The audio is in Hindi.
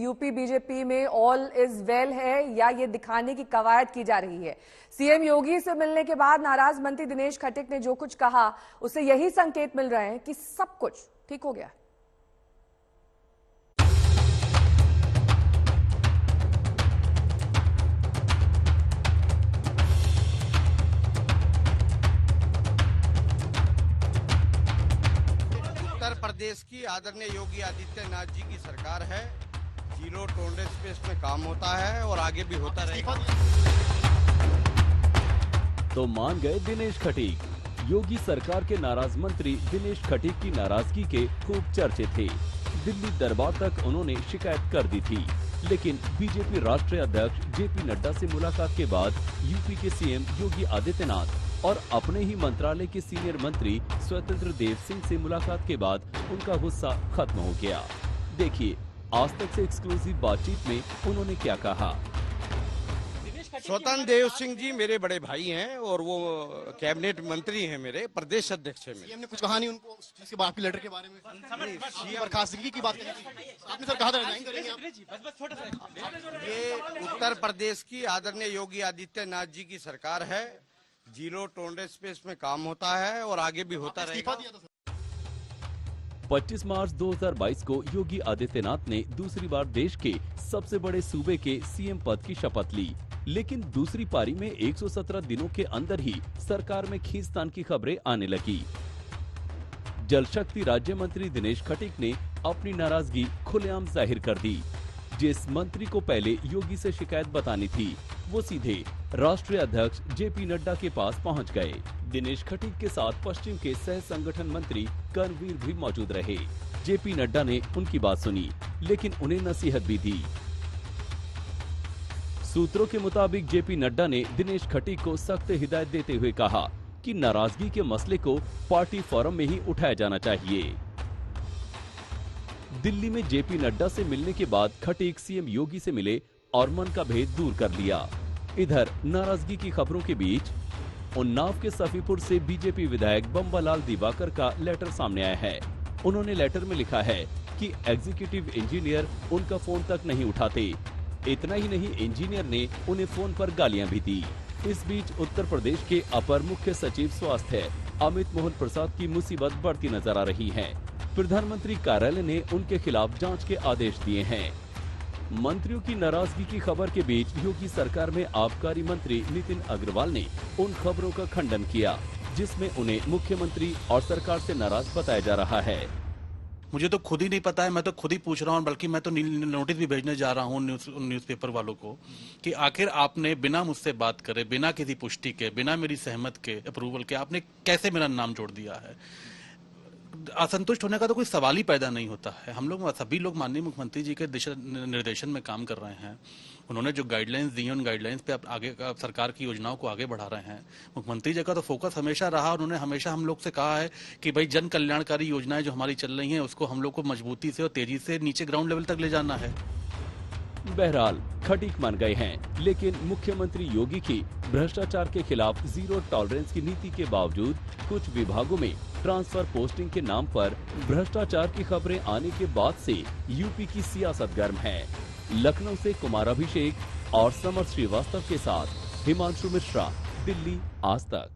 यूपी बीजेपी में ऑल इज वेल है या ये दिखाने की कवायद की जा रही है? सीएम योगी से मिलने के बाद नाराज मंत्री दिनेश खटीक ने जो कुछ कहा उससे यही संकेत मिल रहे हैं कि सब कुछ ठीक हो गया। उत्तर प्रदेश की आदरणीय योगी आदित्यनाथ जी की सरकार है। जीरो टॉलरेंस पे इसमें काम होता है और आगे भी होता रहेगा। तो मान गए दिनेश खटीक। योगी सरकार के नाराज मंत्री दिनेश खटीक की नाराजगी के खूब चर्चे थे। दिल्ली दरबार तक उन्होंने शिकायत कर दी थी, लेकिन बीजेपी राष्ट्रीय अध्यक्ष जेपी नड्डा से मुलाकात के बाद यूपी के सीएम योगी आदित्यनाथ और अपने ही मंत्रालय के सीनियर मंत्री स्वतंत्र देव सिंह से मुलाकात के बाद उनका गुस्सा खत्म हो गया। देखिए आज तक से एक्सक्लूसिव बातचीत में उन्होंने क्या कहा। स्वतंत्र देव सिंह जी मेरे बड़े भाई हैं और वो कैबिनेट मंत्री हैं, मेरे प्रदेश अध्यक्ष हैं। सीएम ने कुछ कहा नहीं उनको जिसके बाद आपके लेटर के बारे में? सीएम बर्खास्तगी की बात करी आपने, सर कहा था रिजाइन करेंगे आप। ये उत्तर प्रदेश की आदरणीय योगी आदित्यनाथ जी की सरकार है। जीरो टॉलरेंस पे इसमें काम होता है और आगे भी होता रहेगा। 25 मार्च 2022 को योगी आदित्यनाथ ने दूसरी बार देश के सबसे बड़े सूबे के सीएम पद की शपथ ली, लेकिन दूसरी पारी में 117 दिनों के अंदर ही सरकार में खींचतान की खबरें आने लगी। जल शक्ति राज्य मंत्री दिनेश खटीक ने अपनी नाराजगी खुलेआम जाहिर कर दी। जिस मंत्री को पहले योगी से शिकायत बतानी थी, वो सीधे राष्ट्रीय अध्यक्ष जेपी नड्डा के पास पहुंच गए। दिनेश खटीक के साथ पश्चिम के सह संगठन मंत्री कर्णवीर भी मौजूद रहे। जेपी नड्डा ने उनकी बात सुनी, लेकिन उन्हें नसीहत भी दी। सूत्रों के मुताबिक जेपी नड्डा ने दिनेश खटीक को सख्त हिदायत देते हुए कहा कि नाराजगी के मसले को पार्टी फोरम में ही उठाया जाना चाहिए। दिल्ली में जेपी नड्डा से मिलने के बाद खटीक सीएम योगी से मिले और मन का भेद दूर कर लिया। इधर नाराजगी की खबरों के बीच उन्नाव के सफीपुर से बीजेपी विधायक बम्बालाल दिवाकर का लेटर सामने आया है। उन्होंने लेटर में लिखा है कि एग्जीक्यूटिव इंजीनियर उनका फोन तक नहीं उठाते। इतना ही नहीं, इंजीनियर ने उन्हें फोन पर गालियां भी दी। इस बीच उत्तर प्रदेश के अपर मुख्य सचिव स्वास्थ्य अमित मोहन प्रसाद की मुसीबत बढ़ती नजर आ रही है। प्रधानमंत्री कार्यालय ने उनके खिलाफ जांच के आदेश दिए हैं। मंत्रियों की नाराजगी की खबर के बीच योगी सरकार में आबकारी मंत्री नितिन अग्रवाल ने उन खबरों का खंडन किया जिसमें उन्हें मुख्यमंत्री और सरकार से नाराज बताया जा रहा है। मुझे तो खुद ही नहीं पता है, मैं तो खुद ही पूछ रहा हूँ, बल्कि मैं तो नोटिस भी भेजने जा रहा हूँ न्यूज़पेपर वालों को कि आखिर आपने बिना मुझसे बात करे, बिना किसी पुष्टि के, बिना मेरी सहमत के, अप्रूवल के आपने कैसे मेरा नाम जोड़ दिया है। असंतुष्ट होने का तो कोई सवाल ही पैदा नहीं होता है। हम लोग सभी लोग माननीय मुख्यमंत्री जी के दिशा निर्देशन में काम कर रहे हैं। उन्होंने जो गाइडलाइंस दी हैं उन गाइडलाइंस पे आगे सरकार की योजनाओं को आगे बढ़ा रहे हैं। मुख्यमंत्री जी का तो फोकस हमेशा रहा, उन्होंने हमेशा हम लोग से कहा है कि भाई जन कल्याणकारी योजनाएं जो हमारी चल रही हैं उसको हम लोग को मजबूती से और तेजी से नीचे ग्राउंड लेवल तक ले जाना है। बहरहाल खटीक मान गए हैं, लेकिन मुख्यमंत्री योगी की भ्रष्टाचार के खिलाफ जीरो टॉलरेंस की नीति के बावजूद कुछ विभागों में ट्रांसफर पोस्टिंग के नाम पर भ्रष्टाचार की खबरें आने के बाद से यूपी की सियासत गर्म है। लखनऊ से कुमार अभिषेक और समर श्रीवास्तव के साथ हिमांशु मिश्रा, दिल्ली आज तक।